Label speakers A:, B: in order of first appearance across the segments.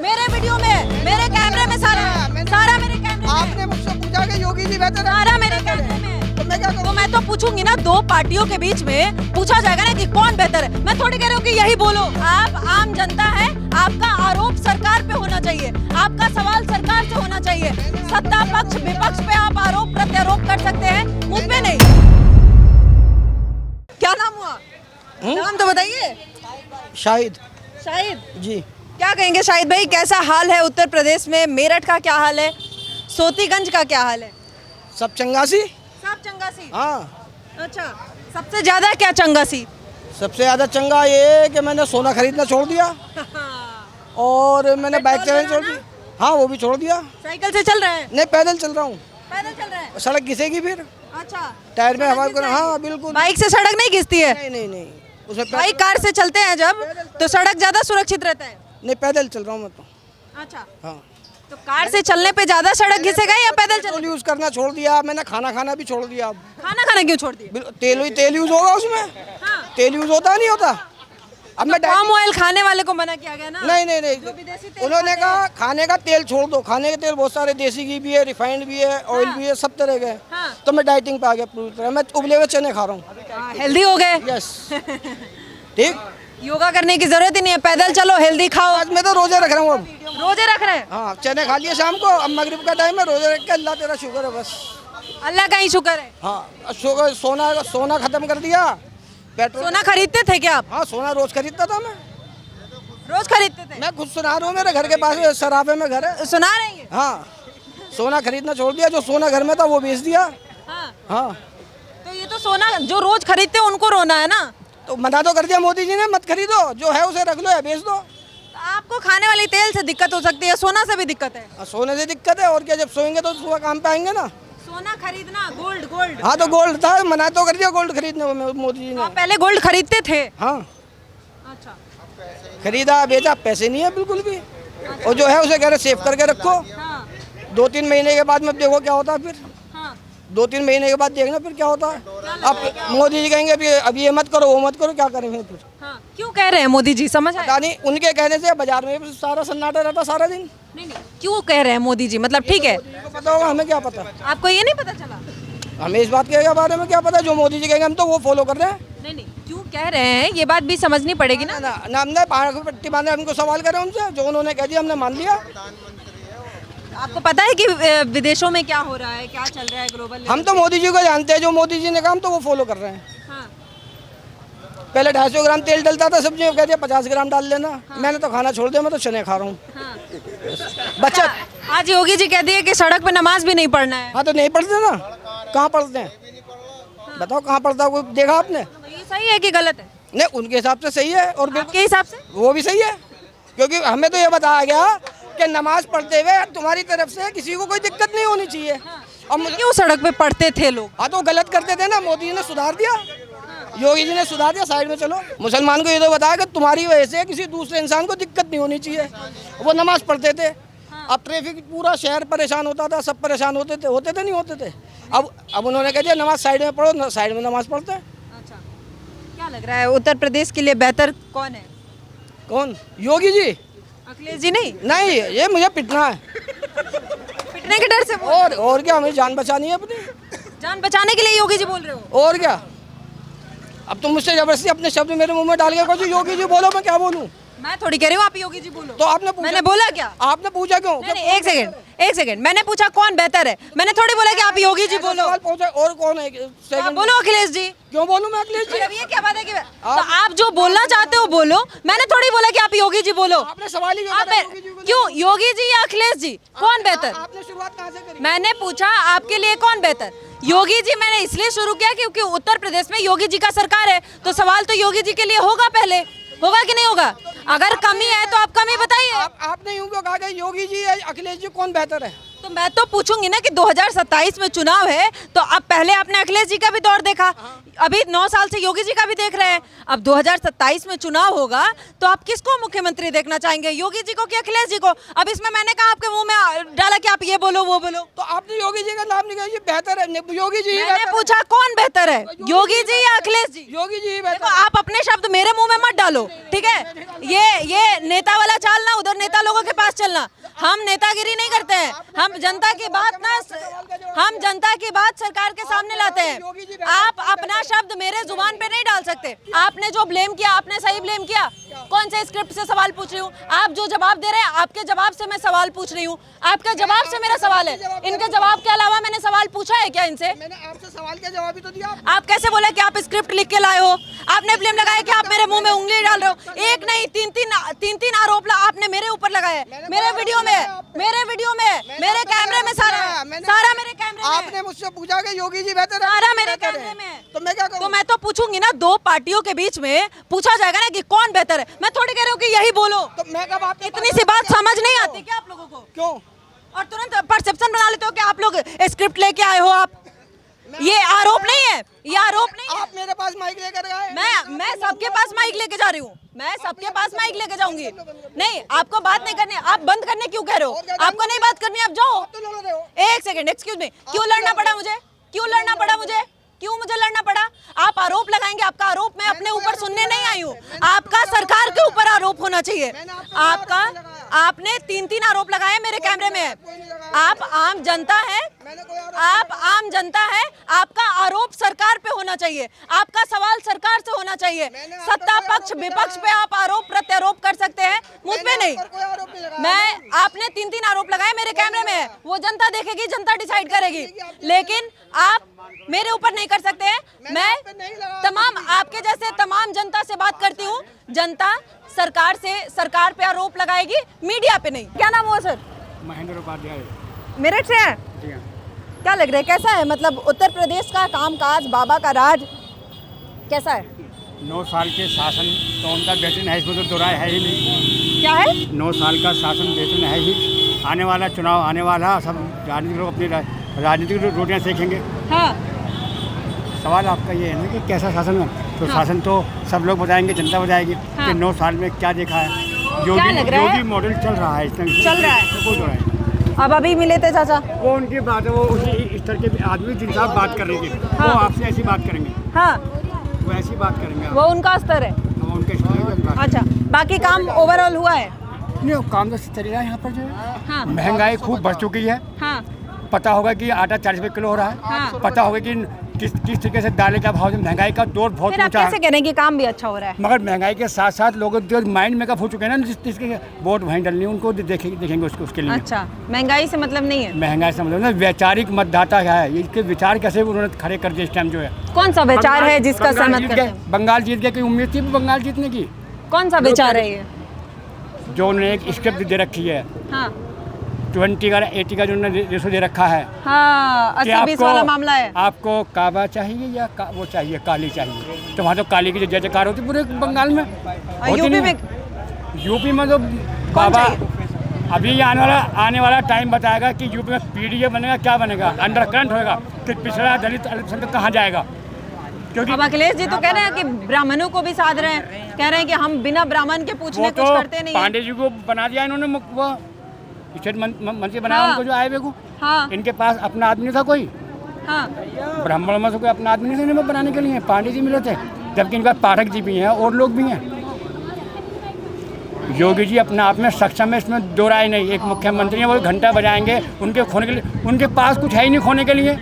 A: मेरे वीडियो में, मेरे कैमरे में सारा मेरे कैमरे में।
B: आपने मुझसे पूछा कि योगी जी बेहतर है,
A: सारा मेरे कैमरे में।
B: तो मैं क्या
A: तो
B: करूं?
A: मैं तो पूछूंगी ना, दो पार्टियों के बीच में पूछा जाएगा ना कि कौन बेहतर है। मैं थोड़ी कह रही हूँ कि यही बोलो। आप आम जनता है, आपका आरोप सरकार पे होना चाहिए, आपका सवाल सरकार से होना चाहिए। सत्ता पक्ष विपक्ष पे आप आरोप प्रत्यारोप कर सकते हैं, मुझ पे नहीं। क्या नाम हुआ? नाम तो बताइए।
B: शाहिद
A: शाहिद
B: जी।
A: क्या कहेंगे शाहिद भाई, कैसा हाल है उत्तर प्रदेश में? मेरठ का क्या हाल है? सोतीगंज का क्या हाल है?
B: सब चंगासी।
A: सब चंगासी।
B: हाँ,
A: अच्छा, सबसे ज्यादा क्या चंगासी?
B: सबसे ज्यादा चंगा ये है कि मैंने सोना खरीदना छोड़ दिया और मैंने बाइक
A: पेट्रोल
B: चलाना छोड़
A: भराना?
B: दी। हाँ, वो भी छोड़ दिया।
A: साइकिल से चल रहे हैं?
B: नहीं, पैदल चल रहा हूँ।
A: पैदल चल रहे हैं?
B: सड़क घिसेगी फिर,
A: अच्छा,
B: टायर में हवा
A: घिस
B: को।
A: जाएगी?
B: हाँ बिल्कुल।
A: बाइक से सड़क नहीं घिसती है?
B: नहीं नहीं नहीं, उसमें
A: भाई कार से चलते हैं जब, तो सड़क ज्यादा सुरक्षित रहता है।
B: नहीं, पैदल चल रहा हूँ मैं तो।
A: अच्छा,
B: हाँ,
A: तो कार से चलने पे ज्यादा सड़क घिसेगा या पैदल
B: पेट्रोल
A: चल?
B: यूज करना छोड़ दिया मैंने, खाना खाना भी छोड़ दिया अब।
A: खाना खाना क्यों छोड़ दिया?
B: तेल यूज होगा उसमें।
A: हाँ।
B: तेल यूज होता नहीं होता। अब मैं
A: पाम ऑयल खाने वाले को मना किया गया ना?
B: नहीं नहीं
A: जो विदेशी
B: नहीं,
A: तेल
B: उन्होंने
A: खाते
B: कहा खाने का तेल छोड़ दो। खाने के तेल बहुत सारे, देसी घी भी है, रिफाइंड भी है, ऑयल
A: हाँ।
B: भी है, सब तरह के हैं।
A: हाँ।
B: तो मैं डाइटिंग पे आ गया पूरी तरह। मैं उबले हुए चने खा रहा हूँ।
A: हेल्दी हो गए।
B: यस, ठीक।
A: योगा करने की जरूरत ही नहीं है, पैदल चलो, हेल्दी खाओ।
B: आज मैं तो रोजे रख रहा हूँ अब।
A: रोजे रख रहे हैं?
B: हाँ, चने खा लिए शाम को, अब मगरिब का टाइम है, रोजे रख के अल्लाह तेरा शुक्र है बस।
A: अल्लाह का ही शुक्र है।
B: हाँ, सोना खत्म कर दिया, पेट्रोल।
A: सोना खरीदते थे क्या आप?
B: हाँ, सोना रोज खरीदता था मैं।
A: रोज खरीदते थे?
B: मैं खुद सुना रहा हूँ, मेरे घर के पास सराफे में घर है।
A: सुना रहे हैं?
B: हाँ, सोना खरीदना छोड़ दिया। जो सोना घर में था वो बेच दिया।
A: हाँ।
B: हाँ,
A: तो ये तो सोना जो रोज खरीदते हैं उनको रोना है ना?
B: तो मना तो कर दिया मोदी जी ने, मत खरीदो, जो है उसे रख लो या बेच दो।
A: तो आपको खाने वाली तेल से दिक्कत हो सकती है, सोना से भी दिक्कत है।
B: सोने से दिक्कत है और क्या, जब सोएंगे तो सुबह काम पे आएंगे ना।
A: सोना खरीदना, गोल्ड गोल्ड।
B: हाँ, तो गोल्ड था, मना तो कर दिया गोल्ड खरीदने को मोदी जी
A: तो
B: ने।
A: आप पहले गोल्ड खरीदते थे?
B: हाँ,
A: अच्छा।
B: खरीदा बेचा, पैसे नहीं है बिल्कुल भी। और जो है उसे कह रहे सेव करके रखो,
A: हाँ
B: 2-3 महीने के बाद में देखो क्या होता है फिर।
A: हाँ।
B: 2-3 महीने के बाद देखना फिर क्या होता है। अब मोदी जी कहेंगे अभी ये मत करो, वो मत करो, क्या करेंगे फिर?
A: हाँ, क्यों कह रहे हैं मोदी जी, समझ आया?
B: पता नहीं, उनके कहने से बाजार में भी सारा सन्नाटा रहता सारा दिन।
A: नहीं नहीं, क्यों कह रहे हैं मोदी जी, मतलब ठीक है,
B: को पता होगा, हमें क्या पता।
A: आपको ये नहीं पता चला?
B: हमें इस बात के बारे में क्या पता, जो मोदी जी कहेंगे हम तो वो फॉलो कर रहे हैं।
A: नहीं नहीं, क्यों कह रहे हैं ये बात भी समझनी पड़ेगी ना।
B: ना हमने पहाड़ को पट्टी बांधे, हमको सवाल करे उनसे, जो उन्होंने कह दिया हमने मान लिया।
A: आपको पता है कि विदेशों में क्या हो रहा है, क्या चल रहा है ग्लोबल
B: हम तो मोदी जी को जानते हैं, जो मोदी जी ने कहा हम तो वो फॉलो कर रहे हैं।
A: हाँ।
B: पहले 250 ग्राम तेल डलता था सब्जी में, कहते 50 ग्राम डाल लेना। मैंने तो खाना छोड़ दिया, मैं तो चने खा रहा हूँ।
A: हाँ।
B: बचत।
A: आज योगी जी कहती है कि सड़क पे नमाज भी नहीं पढ़ना है।
B: हाँ, तो नहीं पढ़ते ना, कहाँ पढ़ते हैं बताओ, कहाँ पढ़ता है? कोई देखा आपने?
A: तो ये सही है कि गलत है?
B: नहीं, उनके हिसाब से सही है और
A: आपके हिसाब से?
B: वो भी सही है, क्योंकि हमें तो ये बताया गया कि नमाज पढ़ते हुए तुम्हारी तरफ से किसी को कोई दिक्कत नहीं होनी चाहिए। अब
A: क्यों सड़क पे पढ़ते थे लोग?
B: हाँ, तो गलत करते थे ना, मोदी जी ने सुधार दिया, योगी जी ने सुधार दिया, साइड में चलो। मुसलमान को ये तो बताया कि तुम्हारी वजह से किसी दूसरे इंसान को दिक्कत नहीं होनी चाहिए। वो नमाज पढ़ते थे। अब ट्रैफिक, पूरा शहर परेशान होता था, सब परेशान होते थे नहीं होते थे। अब उन्होंने कह दिया नमाज साइड में पढ़ो, साइड में नमाज पढ़ते हैं।
A: अच्छा, क्या लग रहा है उत्तर प्रदेश के लिए बेहतर कौन है?
B: कौन? योगी जी?
A: अखिलेश जी नहीं?
B: नहीं, ये मुझे पिटना है।
A: पिटने के डर से
B: और क्या, हमें जान बचानी है अपनी।
A: जान बचाने के लिए योगी जी बोल रहे हो?
B: और क्या, अब तुम मुझसे जबरदस्ती अपने शब्द मेरे मुंह में डाल के कहो योगी जी बोलो, मैं क्या बोलूं?
A: मैं थोड़ी कह रही हूँ आप योगी जी बोलो।
B: तो आपने पूछा,
A: मैंने बोला क्या?
B: आपने पूछा क्यों?
A: नहीं नहीं, एक सेकंड, मैंने पूछा कौन बेहतर है, मैंने थोड़ी बोला कि आप योगी जी बोलो।
B: सवाल पूछा, और कौन है?
A: तो आप बोलो अखिलेश जी।
B: क्यों बोलूं मैं अखिलेश जी?
A: मतलब ये क्या बात है कि तो आप जो बोलना चाहते हो बोलो, मैंने थोड़ी बोला कि आप योगी जी बोलो।
B: आपने सवाल ही
A: आप क्यों योगी जी या अखिलेश जी, कौन बेहतर?
B: आपने शुरुआत कहाँ से करी?
A: मैंने पूछा आपके लिए कौन बेहतर? योगी जी मैंने इसलिए शुरू किया क्योंकि उत्तर प्रदेश में योगी जी का सरकार है, तो सवाल तो योगी जी के लिए होगा, पहले होगा कि नहीं होगा? अगर कमी है तो आप कमी बताइए।
B: आपने यूं क्यों कहा कि योगी जी या अखिलेश जी कौन बेहतर है?
A: तो मैं तो पूछूंगी ना कि 2027 में चुनाव है, तो अब पहले आपने अखिलेश जी का भी दौर देखा, अभी 9 साल से योगी जी का भी देख रहे हैं, अब 2027 में चुनाव होगा तो आप किसको मुख्यमंत्री देखना चाहेंगे, योगी जी को कि अखिलेश जी को? अब इसमें मैंने कहा आपके मुंह में डाला कि आप ये बोलो वो बोलो,
B: तो आपने योगी जी का नाम नहीं लिया, ये बेहतर है, योगी जी ही
A: मैंने
B: बेहतर है।
A: पूछा कौन बेहतर है, योगी जी या अखिलेश जी?
B: योगी जी ही बेहतर
A: देखो आप अपने शब्द मेरे मुंह में मत डालो, ठीक है? ये नेता वाला चाल ना, उधर नेता लोगों के पास चलना। हम नेतागिरी नहीं करते हैं, हम जनता की बात ना, हम जनता की बात सरकार के सामने लाते हैं। आप अपना शब्द मेरे जुबान पे नहीं डाल सकते। आपने जो ब्लेम किया, आपने सही ब्लेम किया। कौन से स्क्रिप्ट से सवाल पूछ रही हूँ, आप जो जवाब दे रहे हैं आपके जवाब से मैं सवाल पूछ रही हूँ, आपके जवाब से मेरा सवाल है। इनके जवाब के अलावा मैंने सवाल पूछा है क्या इनसे?
B: मैंने आपसे सवाल का जवाब ही तो दिया।
A: आप कैसे बोले कि आप स्क्रिप्ट लिख के लाए हो? आपने ब्लेम लगाया कि आप मेरे मुंह में उंगली डाल रहे हो। एक नहीं तीन आरोप आपने मेरे ऊपर लगाए, मेरे वीडियो में, मेरे कैमरे में, सारा मेरे कैमरे में।
B: आपने मुझसे पूछा कि योगी जी बेहतर है,
A: सारा मेरे कैमरे में।
B: तो मैं क्या करूं?
A: तो मैं तो पूछूंगी ना, दो पार्टियों के बीच में पूछा जाएगा ना कि कौन बेहतर है। मैं थोड़ी कह रही हूँ कि यही बोलो,
B: तो मैं कब आपके
A: इतनी सी बात समझ नहीं आती क्या आप लोगों को?
B: क्यों?
A: और तुरंत परसेप्शन बना लेते हो कि आप लोग स्क्रिप्ट लेके आए हो। आप ये आरोप नहीं है, ये आरोप नहीं है।
B: आप मेरे पास माइक लेकर आए।
A: मैं सबके पास माइक लेके जा रही हूँ, मैं सबके पास माइक लेके जाऊंगी। नहीं, आपको बात नहीं करनी, आप बंद करने क्यों कह रहे हो? आपको नहीं बात करनी, आप जाओ।
B: तो लड़ रहे हो।
A: एक सेकंड, एक्सक्यूज मी, क्यों लड़ना पड़ा मुझे? क्यों लड़ना पड़ा मुझे? क्यों मुझे लड़ना पड़ा? आप आरोप लगाएंगे, आपका आरोप मैं अपने ऊपर सुनने नहीं आई हूँ, आपका सरकार के ऊपर आरोप होना चाहिए। आपका, आपने 3 आरोप लगाए मेरे कैमरे में। आप आम जनता है, आप आम जनता है, आपका आरोप सरकार पे होना चाहिए, आपका सवाल सरकार से होना चाहिए। सत्ता पक्ष विपक्ष पे आप आरोप प्रत्यारोप कर सकते हैं, मुझ पे नहीं। मैं, आपने 3 आरोप लगाए मेरे कैमरे में, वो जनता देखेगी, जनता डिसाइड करेगी, लेकिन आप मेरे ऊपर नहीं कर सकते हैं। मैं तमाम आपके जैसे तमाम जनता से बात करती हूँ, जनता सरकार पे आरोप लगाएगी, मीडिया पे नहीं। क्या नाम हुआ सर?
C: महेंद्र उपाध्याय।
A: मेरठ से हैं? क्या लग रहा है, कैसा है मतलब उत्तर प्रदेश का कामकाज, बाबा का राज कैसा है?
C: 9 साल के शासन तो उनका बेहतरीन है, इसमें तो दोराय है ही नहीं।
A: क्या है?
C: 9 साल का शासन बेहतरीन है ही। आने वाला चुनाव आने वाला, सब राजनीतिक लोग अपनी राजनीतिक रोटियाँ सेकेंगे।
A: हाँ।
C: सवाल आपका ये है ना कि कैसा शासन है, तो शासन तो सब लोग बताएंगे, जनता बताएगी कि 9 साल में क्या देखा है। योगी मॉडल चल रहा है,
A: चल रहा है,
C: कोई दोराय।
A: अब अभी मिले थे चाचा,
C: वो उनकी बात है, वो उसी इस तरह के आदमी जिनसे आप बात कर रहे थे, वो आपसे ऐसी बात करेंगे।
A: हाँ,
C: वो ऐसी बात करेंगे,
A: वो उनका स्तर है।
C: वो उनके स्तर।
A: अच्छा, बाकी काम ओवरऑल हुआ है?
C: नहीं, काम तो चल रहा है यहाँ पर जो है।
A: हाँ।
C: महंगाई खूब बढ़ चुकी है।
A: हाँ।
C: पता होगा कि आटा 40 रुपये किलो हो रहा है।
A: हाँ।
C: पता होगा कि किस तरीके से दालें का भाव, महंगाई का दौर बहुत
A: फिर आप
C: ऊंचा
A: कैसे
C: है।
A: कह रहे हैं कि काम भी अच्छा हो रहा है?
C: मगर महंगाई के साथ साथ लोगों जो माइंड मेकअप हो चुके हैं ना, जिसके वोट वहीं डलनी है, उनको देखेंगे उसके लिए।
A: अच्छा, महंगाई से मतलब नहीं है?
C: महंगाई से मतलब ना, वैचारिक मतदाता है, इसके विचार कैसे उन्होंने खड़े कर दिए इस टाइम जो है।
A: कौन सा विचार है जिसका सहमत करते हैं?
C: बंगाल जीत गए, कोई उम्मीद थी बंगाल जीतने की?
A: कौन सा विचार है ये?
C: जो उन्होंने एक स्क्रिप्ट दे रखी है,
A: हाँ
C: 20 का 80 का जो उन्होंने रेशो दे रखा है।
A: हाँ, 80-20 वाला मामला है।
C: आपको काबा चाहिए या वो चाहिए, काली चाहिए? तो वहाँ तो काली की जो जय जयकार होती पूरे बंगाल में। यूपी में तो काबा, अभी आने वाला टाइम बताएगा कि यूपी में पीडीए बनेगा, क्या बनेगा, अंडरकरंट होगा कि पिछड़ा दलित अल्पसंख्यक कहाँ जाएगा। क्योंकि
A: अब अखिलेश जी तो कह रहे हैं कि ब्राह्मणों को भी साध रहे हैं, कह रहे हैं कि हम बिना ब्राह्मण के पूछने कुछ करते नहीं।
C: पांडे जी को बना दिया इन्होंने, वो स्टेट मंत्री बनाया।
A: हाँ।
C: उनको जो आए वे को।
A: हाँ।
C: इनके पास अपना आदमी था कोई।
A: हाँ।
C: ब्राह्मण में से कोई अपना आदमी नहीं थे बनाने के लिए, पांडे जी मिले थे, जबकि इनका पाठक जी भी हैं और लोग भी हैं। योगी जी अपने आप में सक्षम है, इसमें दो राय नहीं। एक मुख्यमंत्री हैं, वो घंटा बजाएंगे, उनके खोने के लिए उनके पास कुछ है ही नहीं खोने के लिए।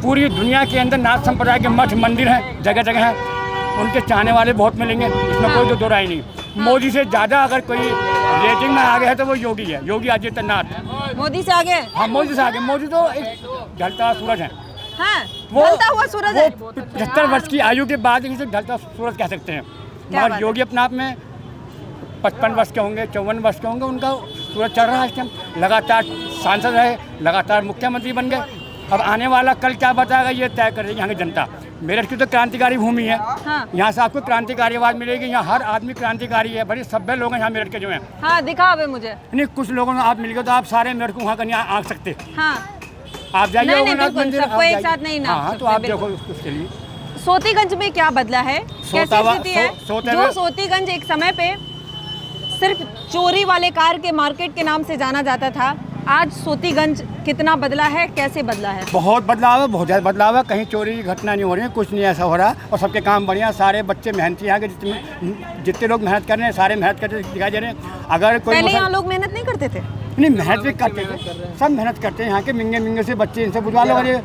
C: पूरी दुनिया के अंदर नाथ संप्रदाय के मठ मंदिर हैं, जगह जगह हैं, उनके चाहने वाले बहुत मिलेंगे, इसमें कोई दो राय नहीं। मोदी से ज़्यादा अगर कोई रेटिंग में आगे है तो वो योगी है, योगी आदित्यनाथ।
A: मोदी से आगे?
C: हाँ, मोदी से आगे। मोदी तो एक ढलता सूरज है।
A: हाँ,
C: वो
A: ढलता हुआ सूरज है।
C: 75 वर्ष की आयु के बाद इसे ढलता सूरज कह सकते हैं। मगर योगी अपने आप में 55 वर्ष के होंगे, 54 वर्ष के होंगे, उनका सूरज चल रहा है इस टाइम। लगातार सांसद रहे, लगातार मुख्यमंत्री बन गए। अब आने वाला कल क्या बताएगा ये तय करेगी यहाँ की जनता। मेरठ की तो क्रांतिकारी भूमि है।
A: हाँ।
C: यहाँ से आपको क्रांतिकारी आवाज़ मिलेगी। यहाँ हर आदमी क्रांतिकारी है, बड़े सभ्य लोग हैं यहाँ मेरठ के जो हैं।
A: हाँ दिखाओ बे मुझे।
C: नहीं, कुछ लोगों ने आप मिल गए तो आप सारे मेरठ को वहाँ का नहीं आ सकते।
A: हाँ
C: आप जाइए
A: नहीं,
C: रघुनाथ
A: बिल्कुल,
C: मंदिर,
A: सबको
C: आप
A: एक
C: जाइए।
A: साथ नहीं नाप
C: हाँ, तो
A: सकते,
C: आप
A: बिल्कुल।
C: देखो उसके लिए।
A: सोतीगंज में क्या बदला है, कैसी
C: सोतावा-
A: स्थिति है?
C: सोते
A: जो
C: हुए-
A: सोतीगंज एक समय पे सिर्फ चोरी वाले कार के मार्केट के नाम से जाना जाता था, आज सोतीगंज कितना बदला है, कैसे बदला है?
C: बहुत बदलाव है, बहुत ज़्यादा बदलाव है। कहीं चोरी की घटना नहीं हो रही है, कुछ नहीं ऐसा हो रहा। और सबके काम बढ़िया, सारे बच्चे मेहनती यहाँ के जितने लोग मेहनत कर रहे हैं सारे मेहनत करते दिखाई दे रहे हैं। अगर कोई
A: पहले यहाँ लोग मेहनत नहीं करते थे?
C: नहीं, मेहनत भी करते थे, सब मेहनत करते हैं। यहाँ के मिंगे मिंगे से बच्चे, इनसे बुझवा लो। ये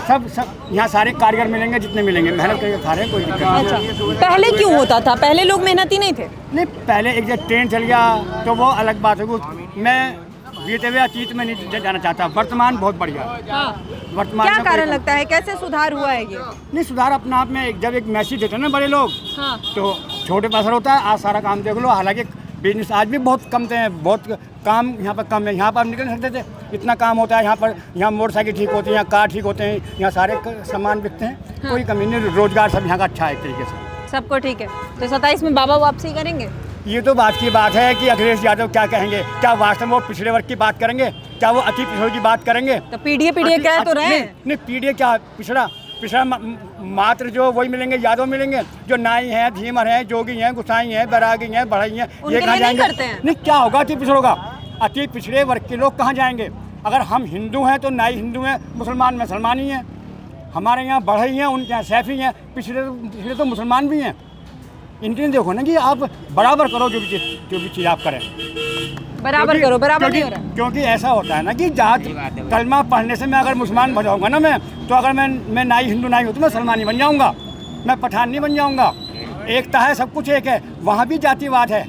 C: सब यहाँ सारे कारीगर मिलेंगे, जितने मिलेंगे मेहनत करके खा रहे हैं, कोई दिक्कत नहीं है।
A: अच्छा, पहले क्यों होता था? पहले लोग मेहनती नहीं थे?
C: नहीं, पहले एक जब ट्रेन चल गया तो वो अलग बात है। मैं बीते हुए अतीत में नहीं जाना चाहता, वर्तमान बहुत बढ़िया है।
A: हाँ।
C: वर्तमान
A: क्या
C: में
A: कारण
C: कोई-
A: लगता है, कैसे सुधार हुआ है ये?
C: नहीं, सुधार अपने आप में जब एक मैसेज देते हैं ना बड़े लोग,
A: हाँ।
C: तो छोटे पर असर होता है। आज सारा काम देख लो, हालांकि बिजनेस आज भी बहुत कम थे, बहुत काम यहाँ पर कम है। यहाँ पर हम निकल नहीं सकते थे, इतना काम होता है यहाँ पर। यहाँ मोटरसाइकिल ठीक होती है, यहाँ कार ठीक होते हैं, यहाँ सारे सामान बिकते हैं।
A: हाँ।
C: कोई कमी नहीं, रोजगार सब यहाँ का अच्छा है एक तरीके से।
A: सबको ठीक है। तो 27 में बाबा वापसी करेंगे?
C: ये तो बात की बात है कि अखिलेश यादव क्या कहेंगे। क्या वास्तव में वो पिछड़े वर्ग की बात करेंगे? क्या वो अति पिछड़ों की बात करेंगे?
A: तो पीडीए कह तो रहे हैं।
C: नहीं, पीडीए क्या, पिछड़ा पिछड़ा मात्र जो वही मिलेंगे, यादव मिलेंगे। जो नाई हैं, धीमर हैं, जोगी हैं, गुसाई हैं, बैरागी हैं, बढ़ई हैं,
A: उनके लिए नहीं करते हैं।
C: नहीं, क्या होगा अति पिछड़ों का? अति पिछड़े वर्ग के लोग कहाँ जाएंगे? अगर हम हिंदू हैं तो नाई हिंदू हैं, मुसलमान मुसलमान ही हैं। हमारे यहाँ बढ़ई हैं, उनके यहाँ सैफी हैं, पिछड़े तो मुसलमान भी हैं। इनके देखो ना कि आप बराबर करो, जो भी चीज़ आप करें
A: बराबर करो, बराबर नहीं हो रहा।
C: क्योंकि ऐसा होता है ना कि जात कलमा पढ़ने से मैं अगर मुसलमान बन जाऊँगा ना, मैं तो अगर मैं नाई हिंदू नाई हूँ तो मैं सलमानी बन जाऊँगा, मैं पठान नहीं बन जाऊँगा। एकता है, सब कुछ एक है। वहाँ भी जातिवाद है,